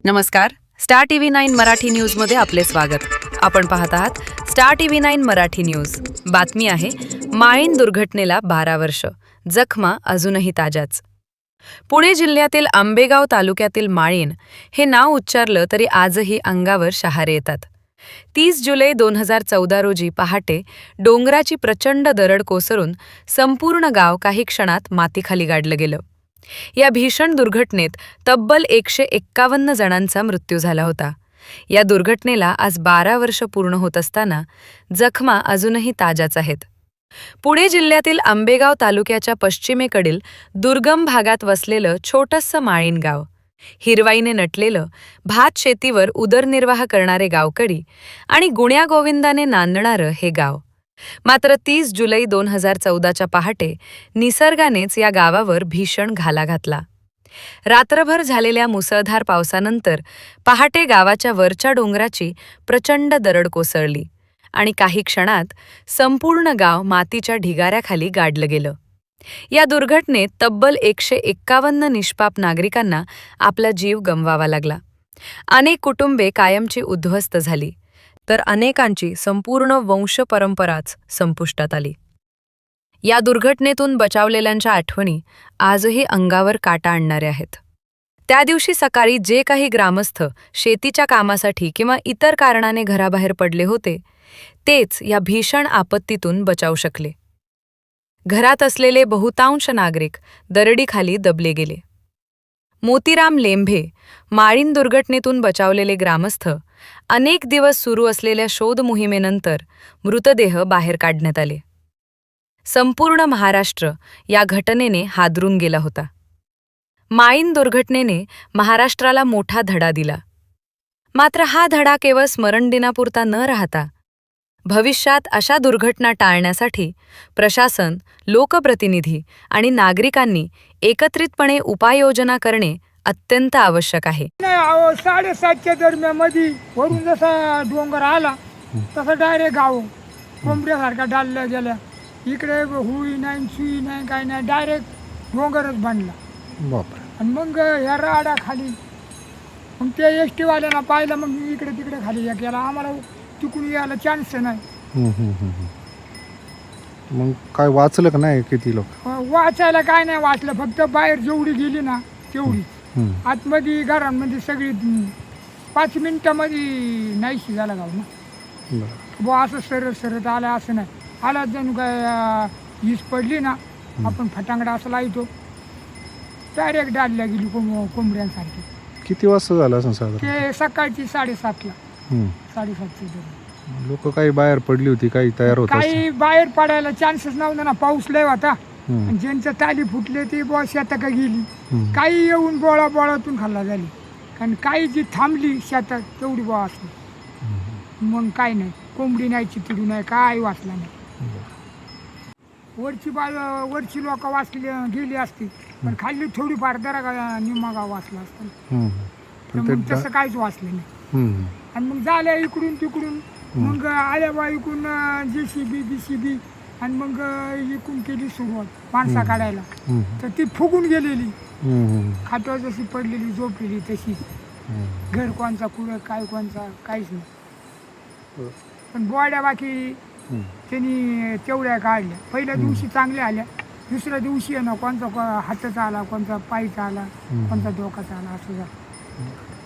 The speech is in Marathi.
नमस्कार. स्टार टीव्ही 9 मराठी न्यूजमध्ये आपले स्वागत. आपण पाहत आहात स्टार टीव्ही 9 मराठी न्यूज. बातमी आहे, माळीण दुर्घटनेला 12 वर्ष, जखमा अजूनही ताज्याच. पुणे जिल्ह्यातील आंबेगाव तालुक्यातील माळीण हे नाव उच्चारलं तरी आजही अंगावर शहारे येतात. 30 जुलै 2014 रोजी पहाटे डोंगराची प्रचंड दरड कोसळून संपूर्ण गाव काही क्षणात मातीखाली गाडलं गेलं. या भीषण दुर्घटनेत तब्बल 151 जणांचा मृत्यू झाला होता. या दुर्घटनेला आज 12 वर्ष पूर्ण होत असताना जखमा अजूनही ताज्याच आहेत. पुणे जिल्ह्यातील आंबेगाव तालुक्याच्या पश्चिमेकडील दुर्गम भागात वसलेलं छोटंसं माळीण गाव. हिरवाईने नटलेलं, भात शेतीवर उदरनिर्वाह करणारे गावकरी आणि गुण्यागोविंदाने नांदणारं हे गाव. मात्र 30 जुलै 2014च्या पहाटे निसर्गानेच या गावावर भीषण घाला घातला. रात्रभर झालेल्या मुसळधार पावसानंतर पहाटे गावाच्या वरच्या डोंगराची प्रचंड दरड कोसळली आणि काही क्षणात संपूर्ण गाव मातीच्या ढिगाऱ्याखाली गाडलं गेलं. या दुर्घटनेत तब्बल 151 निष्पाप नागरिकांना आपला जीव गमवावा लागला. अनेक कुटुंबे कायमची उद्ध्वस्त झाली, तर अनेकांची संपूर्ण वंश परंपराच संपुष्टात आली. या दुर्घटनेतून बचावलेल्यांच्या आठवणी आजही अंगावर काटा आणणाऱ्या आहेत. त्या दिवशी सकाळी जे काही ग्रामस्थ शेतीच्या कामासाठी किंवा इतर कारणाने घराबाहेर पडले होते, तेच या भीषण आपत्तीतून बचावू शकले. घरात असलेले बहुतांश नागरिक दरडीखाली दबले गेले. मोतीराम लेंभे, माळीण दुर्घटनेतून बचावलेले ग्रामस्थ, अनेक दिवस सुरू असलेल्या शोध मोहिमेनंतर मृतदेह बाहेर काढण्यात आले. संपूर्ण महाराष्ट्र या घटनेने हादरून गेला होता. माळीण दुर्घटनेने महाराष्ट्राला मोठा धडा दिला. मात्र हा धडा केवळ स्मरणदिनापुरता न राहता भविष्यात अशा दुर्घटना टाळण्यासाठी प्रशासन, लोकप्रतिनिधी आणि नागरिकांनी एकत्रितपणे उपाययोजना करणे अत्यंत आवश्यक आहे. 7:30च्या दरम्यान मध्ये वरून जसा डोंगर आला तसा डायरेक्ट गाव कोंबड्यासारखा डालल्या गेल्या. इकडे हुई नाही, सुई नाही, काही नाही, डायरेक्ट डोंगरच बांधला. बापरे. आणि मग ह्या राडा खाली मग ते एस वाल्यांना पाहिलं, मग इकडे तिकडे खाली या केला. आम्हाला तिकडून यायला चान्स नाही. मग काय वाचलं का नाही? किती लोक वाचायला काय नाही वाचलं, फक्त बाहेर जेवढी गेली ना तेवढी. आतमध्ये घरांमध्ये सगळी 5 मिनिटामध्ये नाहीशी झाला गाव ना. बुवा असं सरत सरत आलं असं नाही. आला जणू काय वीज पडली ना, आपण फटांगडा असं लावतो, डायरेक्ट डालल्या गेली कोंबड्यांसारखी. किती वाजता झालं असं साधारण? ते सकाळची 7:30ला 7:30च्या दरम्यान. लोक काही बाहेर पडली होती, काही तयार होत काही बाहेर पडायला चान्सच नव्हता ना, पाऊस लय होता. ज्यांचं ताली फुटले ते बुवा शेतात गेली. काही येऊन बोळातून खाल्ला झाली, कारण काही जी थांबली शेतात तेवढी बुवा असली. मग काय नाही, कोंबडी नाही, चितडी नाही, काय वाचला नाही. वरची लोक वाचली गेली असती, पण खाल्ली थोडीफार जरा निम्मा गाव वाचला असतं. मग तसं काहीच वाचलं नाही. आणि मग झाल्या इकडून तिकडून, मग आल्या बा इकडून JCB आणि मग इकडून केली सुरुवात माणसा काढायला. तर ती फुगून गेलेली, खाटवर जशी पडलेली झोपलेली तशी. घर कोणचा कुठं काय कोणचा काहीच नाही. पण बॉड्या बाकी त्यांनी तेवढ्या काढल्या. पहिल्या दिवशी चांगल्या आल्या, दुसऱ्या दिवशी आहे ना कोणचा हाताचा आला, कोणचा पायचा आला, कोणचा डोकाचा आला, असं झालं.